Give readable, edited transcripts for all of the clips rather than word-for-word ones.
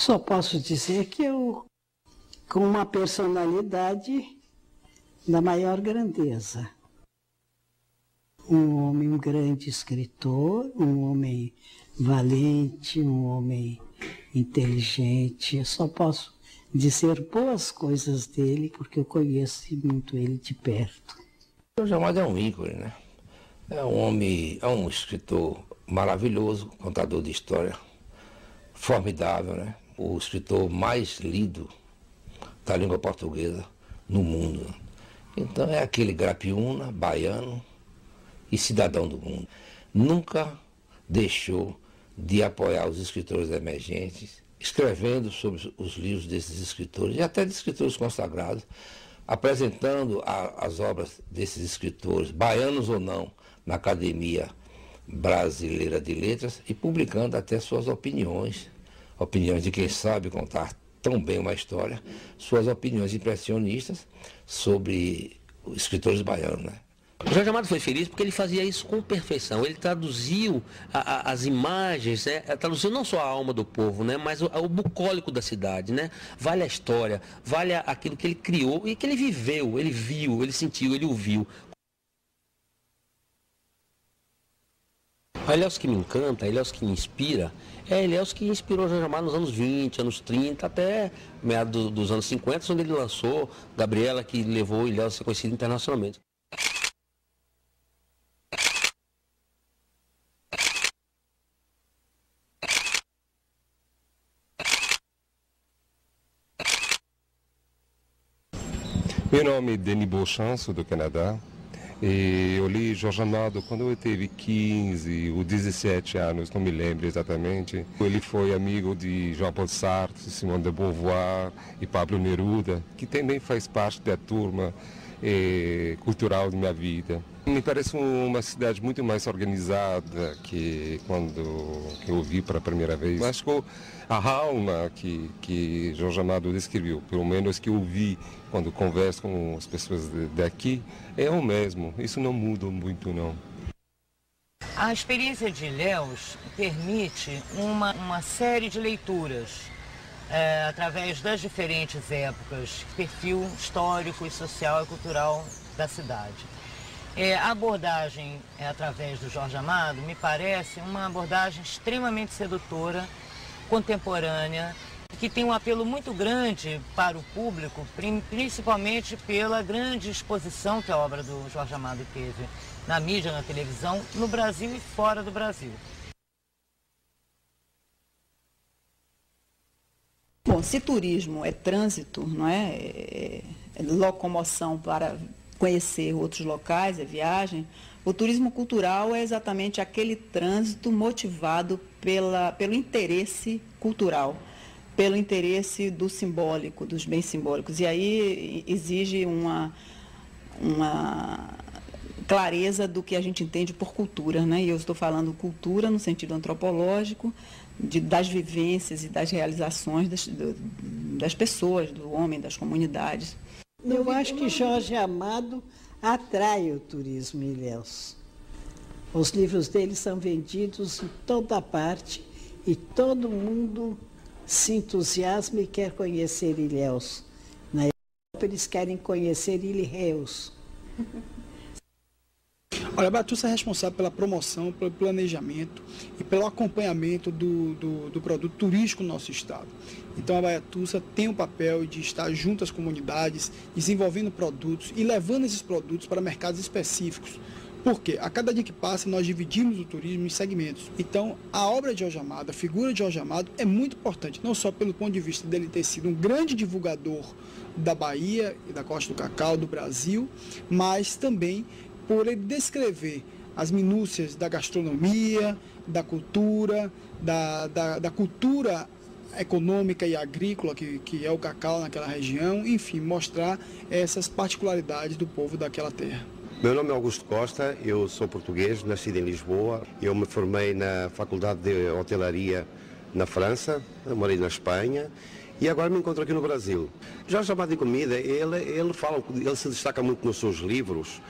Só posso dizer que eu, com uma personalidade da maior grandeza. Um grande escritor, um homem valente, um homem inteligente. Eu só posso dizer boas coisas dele, porque eu conheço muito ele de perto. Jorge Amado é um ícone, né? É um homem, é um escritor maravilhoso, contador de história, formidável, né? O escritor mais lido da língua portuguesa no mundo. Então é aquele grapiúna, baiano e cidadão do mundo. Nunca deixou de apoiar os escritores emergentes, escrevendo sobre os livros desses escritores e até de escritores consagrados, apresentando as obras desses escritores, baianos ou não, na Academia Brasileira de Letras e publicando até suas opiniões de quem sabe contar tão bem uma história, suas opiniões impressionistas sobre os escritores baianos, né? O Jorge Amado foi feliz porque ele fazia isso com perfeição. Ele traduziu as imagens, né? Traduziu não só a alma do povo, né? Mas o bucólico da cidade, né? Vale a história, vale aquilo que ele criou e que ele viveu, ele viu, ele sentiu, ele ouviu. A Ilhéus que me encanta, a Ilhéus que me inspira, é a Ilhéus que inspirou o Jorge Amado nos anos 20, anos 30, até meados dos anos 50, onde ele lançou Gabriela, que levou o Ilhéus a ser conhecido internacionalmente. Meu nome é Denis Beauchamp, sou do Canadá. E eu li Jorge Amado quando eu tive 15 ou 17 anos, não me lembro exatamente. Ele foi amigo de Jean-Paul Sartre, Simone de Beauvoir e Pablo Neruda, que também faz parte da turma cultural da minha vida. Me parece uma cidade muito mais organizada que quando eu vi pela primeira vez. Acho que a alma que Jorge Amado descreveu, pelo menos que eu vi quando converso com as pessoas daqui, é o mesmo. Isso não muda muito, não. A experiência de Ilhéus permite uma série de leituras através das diferentes épocas, perfil histórico, social e cultural da cidade. A abordagem através do Jorge Amado me parece uma abordagem extremamente sedutora, contemporânea, que tem um apelo muito grande para o público, principalmente pela grande exposição que a obra do Jorge Amado teve na mídia, na televisão, no Brasil e fora do Brasil. Bom, se turismo é trânsito, não é locomoção para conhecer outros locais, é viagem, o turismo cultural é exatamente aquele trânsito motivado pelo interesse cultural, pelo interesse do simbólico, dos bens simbólicos. E aí exige uma clareza do que a gente entende por cultura, né? E eu estou falando cultura no sentido antropológico, das vivências e das realizações das pessoas, do homem, das comunidades. Eu acho que Jorge Amado atrai o turismo em Ilhéus. Os livros dele são vendidos em toda parte e todo mundo se entusiasma e quer conhecer Ilhéus. Na Europa eles querem conhecer Ilhéus. Olha, a Baiatussa é responsável pela promoção, pelo planejamento e pelo acompanhamento do produto turístico no nosso estado. Então a Baiatussa tem o papel de estar junto às comunidades, desenvolvendo produtos e levando esses produtos para mercados específicos. Por quê? A cada dia que passa nós dividimos o turismo em segmentos. Então a obra de Jorge Amado, a figura de Jorge Amado é muito importante, não só pelo ponto de vista dele ter sido um grande divulgador da Bahia e da Costa do Cacau, do Brasil, mas também por ele descrever as minúcias da gastronomia, da cultura, da cultura econômica e agrícola que é o cacau naquela região, enfim, mostrar essas particularidades do povo daquela terra. Meu nome é Augusto Costa, eu sou português, nascido em Lisboa. Eu me formei na Faculdade de Hotelaria na França, morei na Espanha e agora me encontro aqui no Brasil. Jorge Amado de Comida, ele se destaca muito nos seus livros,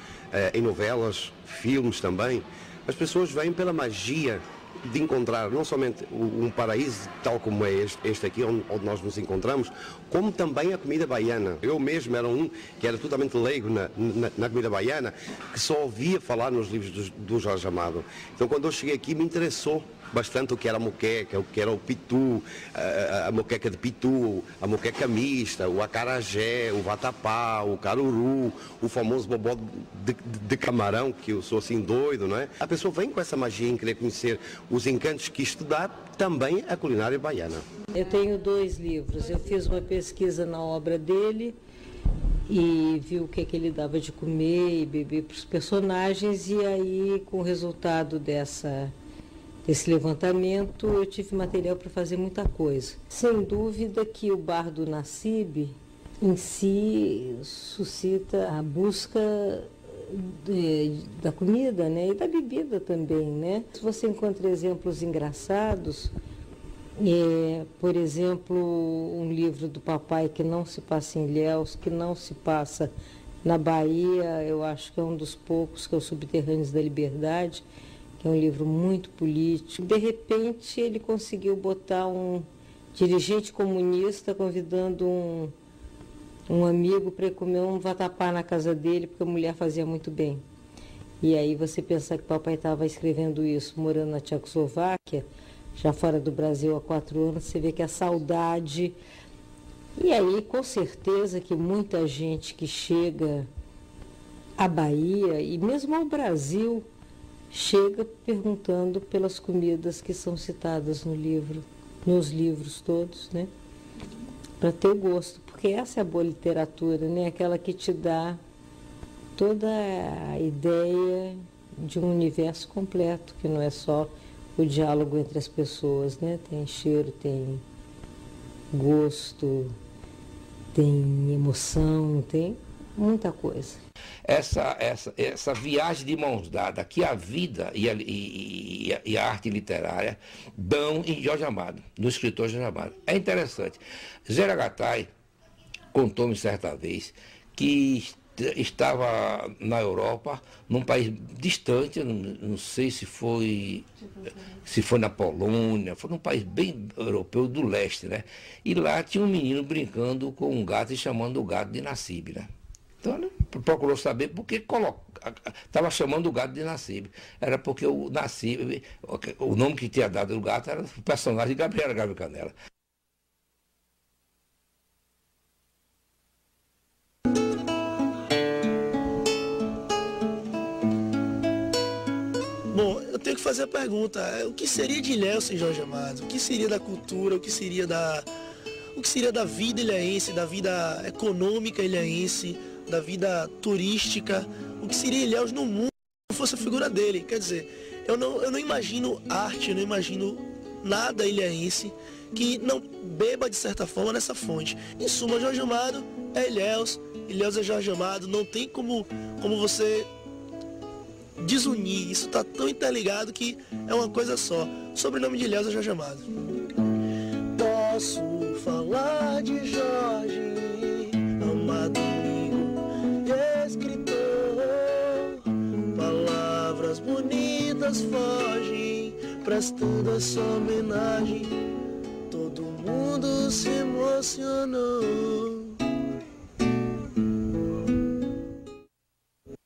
em novelas, filmes também. As pessoas vêm pela magia de encontrar não somente um paraíso tal como é este aqui, onde nós nos encontramos, como também a comida baiana. Eu mesmo era um que era totalmente leigo na comida baiana, que só ouvia falar nos livros do Jorge Amado. Então, quando eu cheguei aqui, me interessou bastante o que era a moqueca, o que era o pitu, a moqueca de pitu, a moqueca mista, o acarajé, o vatapá, o caruru, o famoso bobó de camarão, que eu sou assim doido, não é? A pessoa vem com essa magia em querer conhecer os encantos que estudar também a culinária baiana. Eu tenho 2 livros, eu fiz uma pesquisa na obra dele e vi o que ele dava de comer e beber para os personagens, e aí, com o resultado desse levantamento, eu tive material para fazer muita coisa. Sem dúvida que o bar do Nassib, em si, suscita a busca da comida, né? E da bebida também, né? Se você encontra exemplos engraçados, por exemplo, um livro do papai que não se passa em Ilhéus, que não se passa na Bahia, eu acho que é um dos poucos, que é o Subterrâneos da Liberdade, que é um livro muito político. De repente, ele conseguiu botar um dirigente comunista convidando um amigo para comer um vatapá na casa dele, porque a mulher fazia muito bem. E aí você pensar que o papai estava escrevendo isso morando na Tchecoslováquia, já fora do Brasil há 4 anos, você vê que a saudade... E aí, com certeza que muita gente que chega à Bahia, e mesmo ao Brasil, chega perguntando pelas comidas que são citadas no livro, nos livros todos, né? Para ter gosto, porque essa é a boa literatura, né? Aquela que te dá toda a ideia de um universo completo, que não é só o diálogo entre as pessoas, né? Tem cheiro, tem gosto, tem emoção, tem muita coisa. Essa viagem de mãos dadas que a vida e a arte literária dão em Jorge Amado, no escritor Jorge Amado. É interessante. Zé Lagatai contou-me certa vez que estava na Europa, num país distante, não sei se foi na Polônia, foi num país bem europeu do leste, né? E lá tinha um menino brincando com um gato e chamando o gato de Nassib, né? Então ele procurou saber por que estava chamando o gato de Nassib. Era porque o Nassib, o nome que tinha dado o gato era o personagem de Gabriela Gabi Canela. Bom, eu tenho que fazer a pergunta, o que seria de Ilhéus sem Jorge Amado? O que seria da cultura, o que seria da vida ilhéense, da vida econômica ilhéense, da vida turística? O que seria Ilhéus no mundo se não fosse a figura dele? Quer dizer, eu não imagino arte, eu não imagino nada ilhéense que não beba de certa forma nessa fonte. Em suma, Jorge Amado é Ilhéus, Ilhéus é Jorge Amado, não tem como você desunir, isso está tão interligado que é uma coisa só. O sobrenome de Ilhéus é Jorge Amado. Posso falar de Jorge Amado, amigo, escritor, palavras bonitas fogem, prestando essa homenagem, todo mundo se emocionou.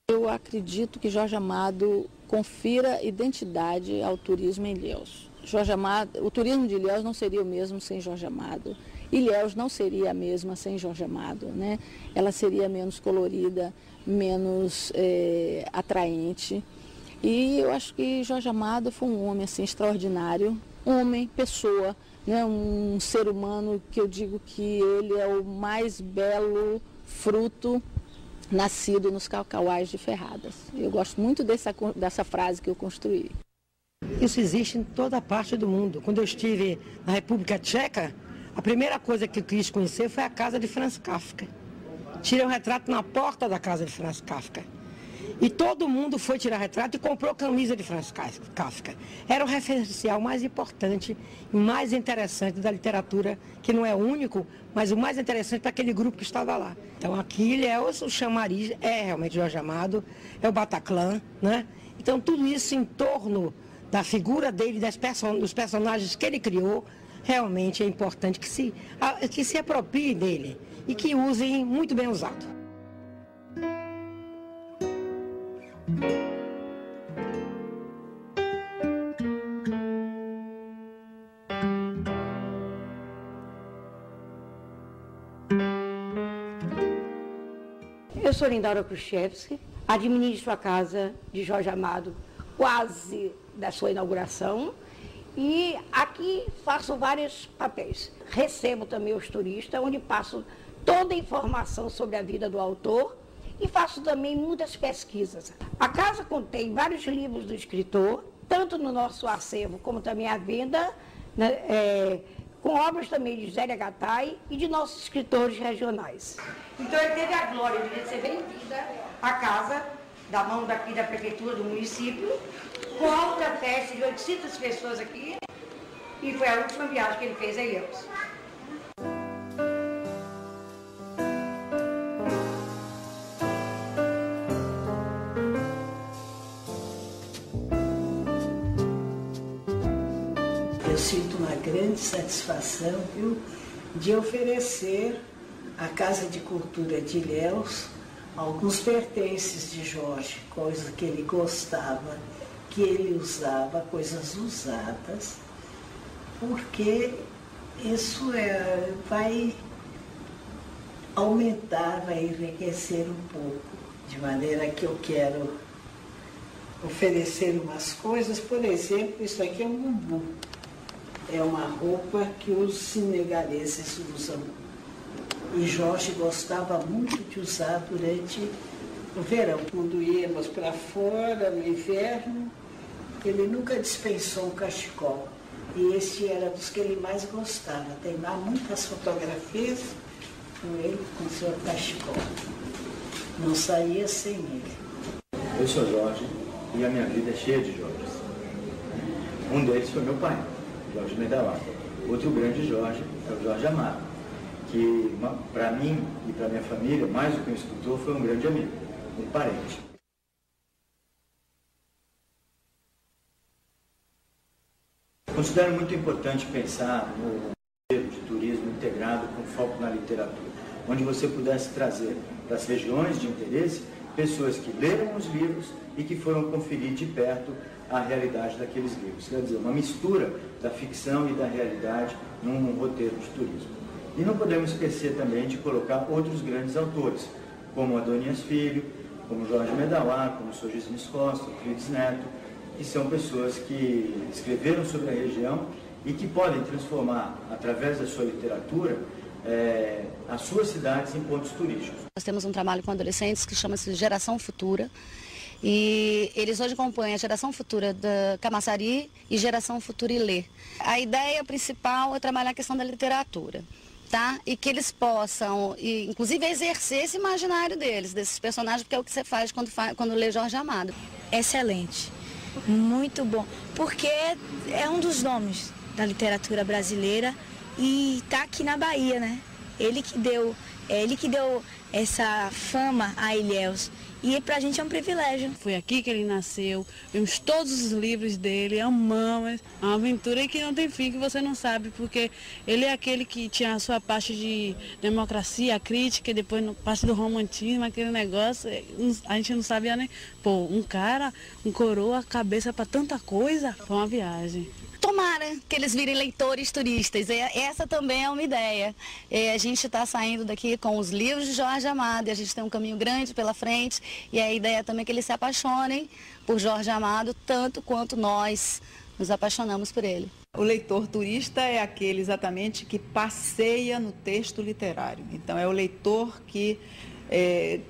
Eu acredito que Jorge Amado confira identidade ao turismo em Ilhéus. Jorge Amado, o turismo de Ilhéus não seria o mesmo sem Jorge Amado. Ilhéus não seria a mesma sem Jorge Amado, né? Ela seria menos colorida, menos atraente. E eu acho que Jorge Amado foi um homem assim, extraordinário, homem, pessoa, né? Um ser humano que eu digo que ele é o mais belo fruto nascido nos caucauais de Ferradas. Eu gosto muito dessa frase que eu construí. Isso existe em toda parte do mundo. Quando eu estive na República Tcheca, a primeira coisa que eu quis conhecer foi a casa de Franz Kafka. Tirei um retrato na porta da casa de Franz Kafka. E todo mundo foi tirar retrato e comprou camisa de Franz Kafka. Era o referencial mais importante e mais interessante da literatura, que não é único, mas o mais interessante para aquele grupo que estava lá. Então aqui o chamariz é realmente Jorge Amado, é o Bataclan, né? Então tudo isso em torno da figura dele, dos personagens que ele criou, realmente é importante que se aproprie dele e que usem muito bem usado. Eu sou Lindaura Khrushchevsky, administro a casa de Jorge Amado quase da sua inauguração e aqui faço vários papéis. Recebo também os turistas, onde passo toda a informação sobre a vida do autor e faço também muitas pesquisas. A casa contém vários livros do escritor, tanto no nosso acervo como também à venda, né, com obras também de Zélia Gattai e de nossos escritores regionais. Então ele teve a glória de ser vendida à casa, da mão daqui da prefeitura do município, com alta festa de 800 pessoas aqui, e foi a última viagem que ele fez a Ilhéus. Eu sinto uma grande satisfação, viu, de oferecer à Casa de Cultura de Ilhéus alguns pertences de Jorge, coisas que ele gostava, que ele usava, coisas usadas, porque isso vai aumentar, vai enriquecer um pouco, de maneira que eu quero oferecer umas coisas, por exemplo, isso aqui é um bubu. É uma roupa que os senegaleses usam. E Jorge gostava muito de usar durante o verão. Quando íamos para fora, no inverno, ele nunca dispensou um cachecol. E este era dos que ele mais gostava. Tem lá muitas fotografias com ele, com seu cachecol. Não saía sem ele. Eu sou Jorge e a minha vida é cheia de Jorges. Um deles foi meu pai, Jorge Medawar. Outro grande Jorge é o Jorge Amado, que para mim e para minha família, mais do que um escritor, foi um grande amigo, um parente. Considero muito importante pensar no modelo de turismo integrado com foco na literatura, onde você pudesse trazer para as regiões de interesse pessoas que leram os livros e que foram conferir de perto a realidade daqueles livros. Quer dizer, uma mistura da ficção e da realidade num roteiro de turismo. E não podemos esquecer também de colocar outros grandes autores, como Adonias Filho, como Jorge Medawar, como Sogisnes Costa, Euclides Neto, que são pessoas que escreveram sobre a região e que podem transformar, através da sua literatura, as suas cidades em pontos turísticos. Nós temos um trabalho com adolescentes que chama-se Geração Futura, e eles hoje compõem a Geração Futura da Camaçari e Geração Futura Ilê. A ideia principal é trabalhar a questão da literatura, tá? E que eles possam, inclusive, exercer esse imaginário deles, desses personagens, porque é o que você faz quando lê Jorge Amado. Excelente, muito bom, porque é um dos nomes da literatura brasileira e está aqui na Bahia, né? Ele que deu essa fama a Ilhéus. E pra gente é um privilégio. Foi aqui que ele nasceu, vimos todos os livros dele, amamos. É uma aventura que não tem fim, que você não sabe, porque ele é aquele que tinha a sua parte de democracia, crítica, e depois parte do romantismo, aquele negócio, a gente não sabia nem... Pô, um cara, um coroa, cabeça pra tanta coisa, foi uma viagem. Tomara que eles virem leitores turistas, essa também é uma ideia. A gente está saindo daqui com os livros de Jorge Amado, e a gente tem um caminho grande pela frente, e a ideia também é que eles se apaixonem por Jorge Amado, tanto quanto nós nos apaixonamos por ele. O leitor turista é aquele exatamente que passeia no texto literário. Então é o leitor que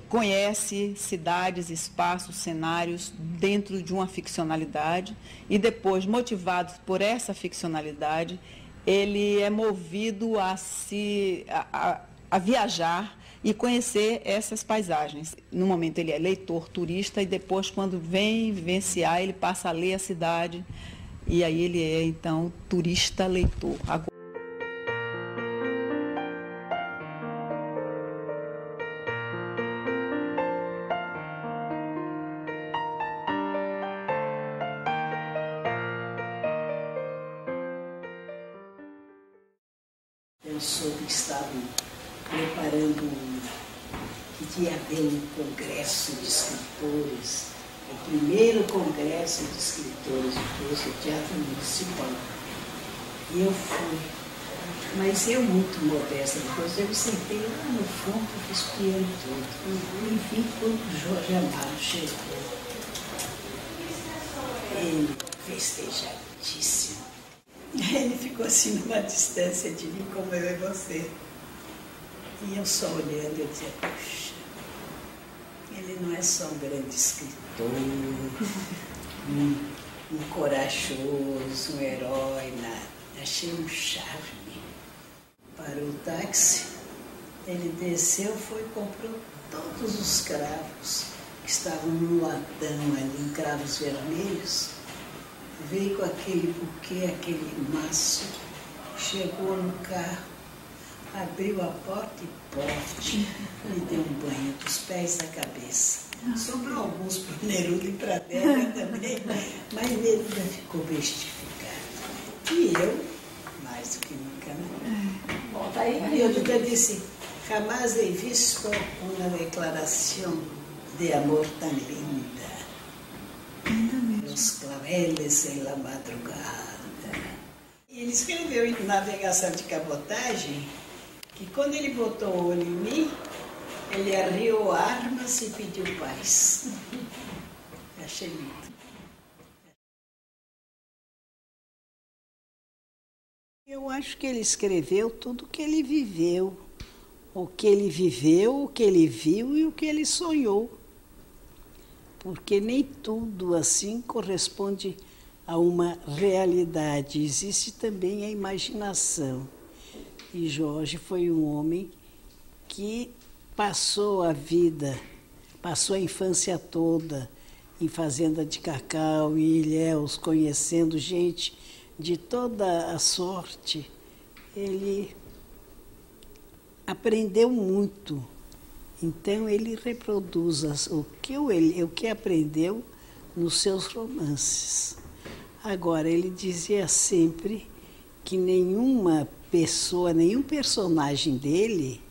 conhece cidades, espaços, cenários dentro de uma ficcionalidade e depois, motivado por essa ficcionalidade, ele é movido a viajar e conhecer essas paisagens. No momento ele é leitor, turista, e depois, quando vem vivenciar, ele passa a ler a cidade, e aí ele é, então, turista-leitor. eu soube que estavam preparando que ia haver um congresso de escritores, o primeiro congresso de escritores do Teatro Municipal. E eu fui. Mas eu, muito modesta, depois eu me sentei lá no fundo, espiando tudo. Enfim, quando o Jorge Amado chegou, ele festejadíssimo. Ele ficou assim numa distância de mim, como eu e você. E eu só olhando, eu dizia, puxa, ele não é só um grande escritor, um corajoso, um herói, nada. Achei um charme. Parou o táxi, ele desceu, foi e comprou todos os cravos que estavam no latão ali, cravos vermelhos. Veio com aquele buquê, aquele maço, chegou no carro, abriu a porta e pote, me deu um banho dos pés à cabeça. Sobrou alguns para o Neruda e para a Débora também, mas Neruda ficou bestificado. E eu, mais do que nunca, né? E Neruda disse, jamais he visto uma declaração de amor tão linda. Os claveles em la madrugada. E ele escreveu em Navegação de Cabotagem que quando ele botou o olho em mim, ele arriou armas e pediu paz. Achei lindo. Eu acho que ele escreveu tudo o que ele viveu. O que ele viveu, o que ele viu e o que ele sonhou. Porque nem tudo assim corresponde a uma realidade. Existe também a imaginação. E Jorge foi um homem que passou a vida, passou a infância toda em fazenda de cacau, em Ilhéus, conhecendo gente de toda a sorte. Ele aprendeu muito. Então, ele reproduz o que aprendeu nos seus romances. Agora, ele dizia sempre que nenhuma pessoa, nenhum personagem dele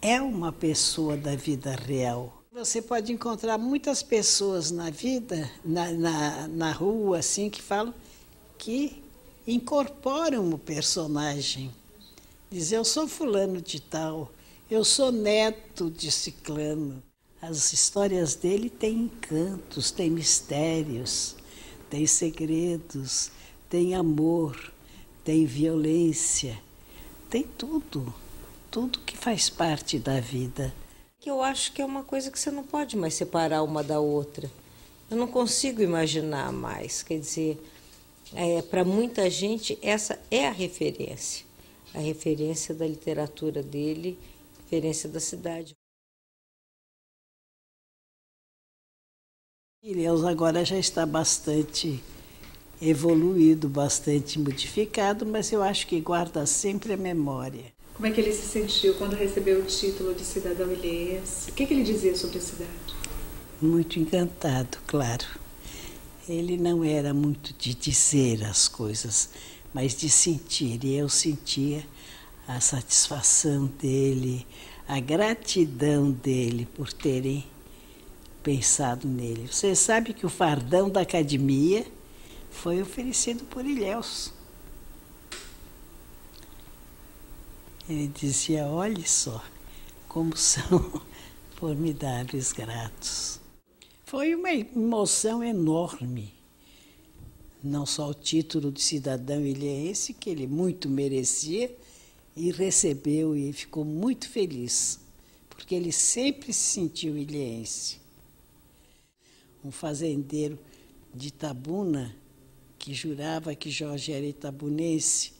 é uma pessoa da vida real. Você pode encontrar muitas pessoas na vida, na rua, assim, que falam que incorporam o personagem. Diz, eu sou fulano de tal, eu sou neto de ciclano. As histórias dele têm encantos, têm mistérios, têm segredos, têm amor, têm violência, tem tudo. Tudo que faz parte da vida. Eu acho que é uma coisa que você não pode mais separar uma da outra. Eu não consigo imaginar mais. Quer dizer, para muita gente, essa é a referência da literatura dele, referência da cidade. Ilhéus agora já está bastante evoluído, bastante modificado, mas eu acho que guarda sempre a memória. Como é que ele se sentiu quando recebeu o título de cidadão ilhéense? O que ele dizia sobre a cidade? Muito encantado, claro. Ele não era muito de dizer as coisas, mas de sentir. E eu sentia a satisfação dele, a gratidão dele por terem pensado nele. Você sabe que o fardão da academia foi oferecido por Ilhéus. Ele dizia, olhe só como são formidáveis gratos. Foi uma emoção enorme. Não só o título de cidadão ilhéense, que ele muito merecia, e recebeu e ficou muito feliz, porque ele sempre se sentiu ilhéense. Um fazendeiro de Itabuna, que jurava que Jorge era itabunense,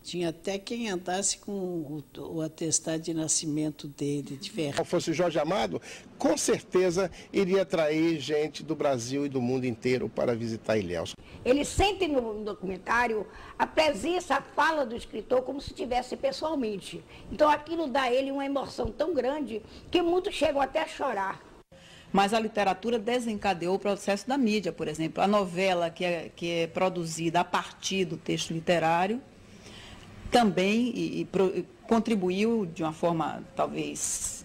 tinha até quem andasse com o atestado de nascimento dele, de ferro. Se fosse Jorge Amado, com certeza iria atrair gente do Brasil e do mundo inteiro para visitar Ilhéus. Ele sente no documentário a presença, a fala do escritor como se estivesse pessoalmente. Então aquilo dá a ele uma emoção tão grande que muitos chegam até a chorar. Mas a literatura desencadeou o processo da mídia, por exemplo. A novela que é produzida a partir do texto literário também contribuiu de uma forma talvez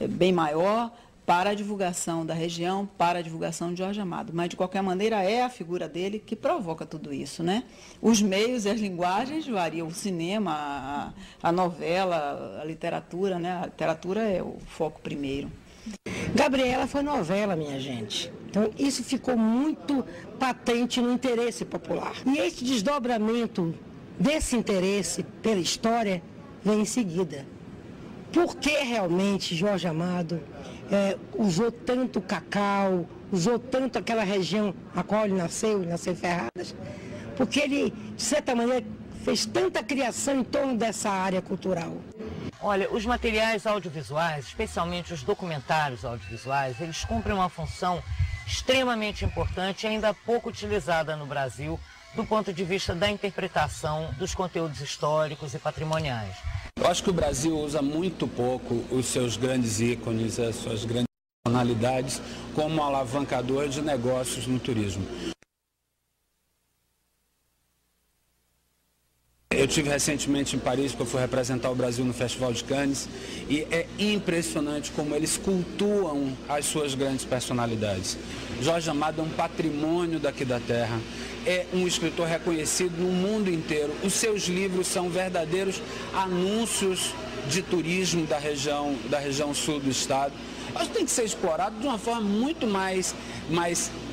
bem maior para a divulgação da região, para a divulgação de Jorge Amado. Mas, de qualquer maneira, é a figura dele que provoca tudo isso, né? Os meios e as linguagens variam, o cinema, a novela, a literatura, né? A literatura é o foco primeiro. Gabriela foi novela, minha gente. Então, isso ficou muito patente no interesse popular. E esse desdobramento desse interesse pela história vem em seguida. Por que realmente Jorge Amado usou tanto cacau, usou tanto aquela região a qual ele nasceu em Ferradas? Porque ele, de certa maneira, fez tanta criação em torno dessa área cultural. Olha, os materiais audiovisuais, especialmente os documentários audiovisuais, eles cumprem uma função extremamente importante e ainda pouco utilizada no Brasil do ponto de vista da interpretação dos conteúdos históricos e patrimoniais. Eu acho que o Brasil usa muito pouco os seus grandes ícones, as suas grandes personalidades como alavancador de negócios no turismo. Eu estive recentemente em Paris, porque eu fui representar o Brasil no Festival de Cannes, e é impressionante como eles cultuam as suas grandes personalidades. Jorge Amado é um patrimônio daqui da terra, é um escritor reconhecido no mundo inteiro. Os seus livros são verdadeiros anúncios de turismo da região sul do estado. Acho que tem que ser explorado de uma forma muito mais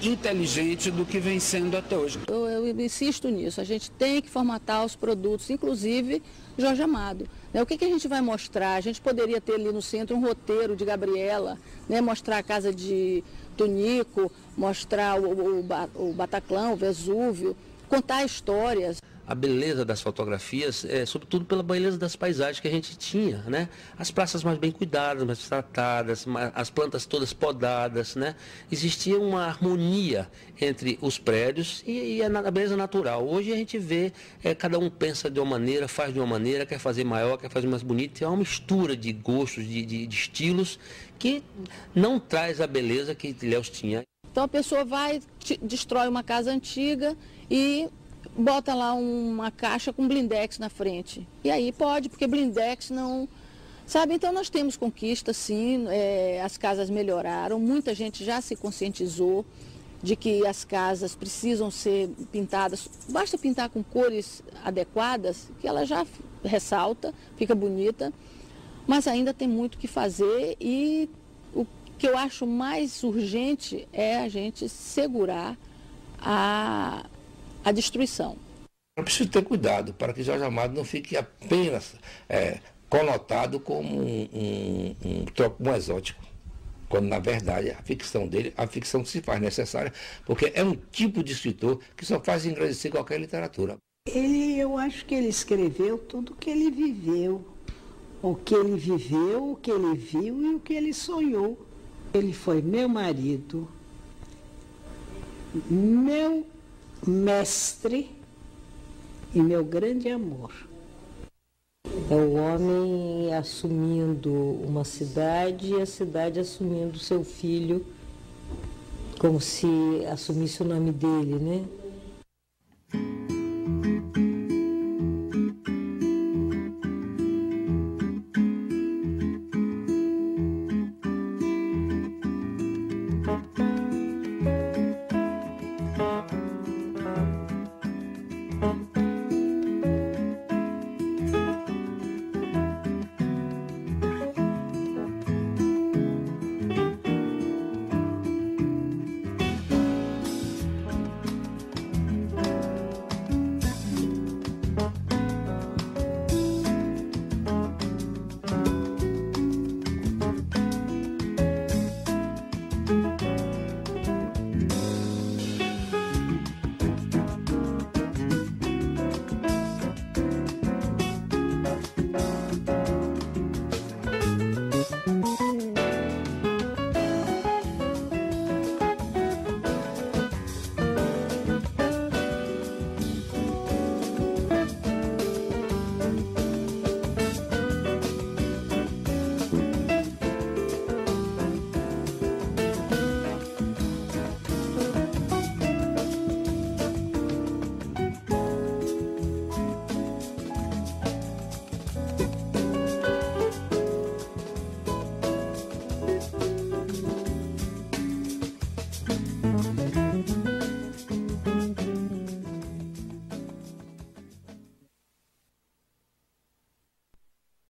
inteligente do que vem sendo até hoje. Eu insisto nisso, a gente tem que formatar os produtos, inclusive Jorge Amado. O que a gente vai mostrar? A gente poderia ter ali no centro um roteiro de Gabriela, né? Mostrar a casa de Tonico, mostrar o Bataclan, o Vesúvio, contar histórias. A beleza das fotografias, sobretudo pela beleza das paisagens que a gente tinha, né? As praças mais bem cuidadas, mais tratadas, as plantas todas podadas, né? Existia uma harmonia entre os prédios e a beleza natural. Hoje a gente vê, cada um pensa de uma maneira, faz de uma maneira, quer fazer maior, quer fazer mais bonito. É uma mistura de gostos, de estilos, que não traz a beleza que Ilhéus tinha. Então a pessoa vai, destrói uma casa antiga e bota lá uma caixa com blindex na frente. E aí pode, porque blindex não... Sabe, então nós temos conquista, sim, as casas melhoraram, muita gente já se conscientizou de que as casas precisam ser pintadas, basta pintar com cores adequadas, que ela já ressalta, fica bonita, mas ainda tem muito que fazer e o que eu acho mais urgente é a gente segurar a destruição. É preciso ter cuidado para que Jorge Amado não fique apenas conotado como um exótico, quando na verdade a ficção se faz necessária, porque é um tipo de escritor que só faz engrandecer qualquer literatura. Eu acho que ele escreveu tudo o que ele viveu, o que ele viveu, o que ele viu e o que ele sonhou. Ele foi meu marido, meu mestre e meu grande amor. É o homem assumindo uma cidade e a cidade assumindo seu filho, como se assumisse o nome dele, né?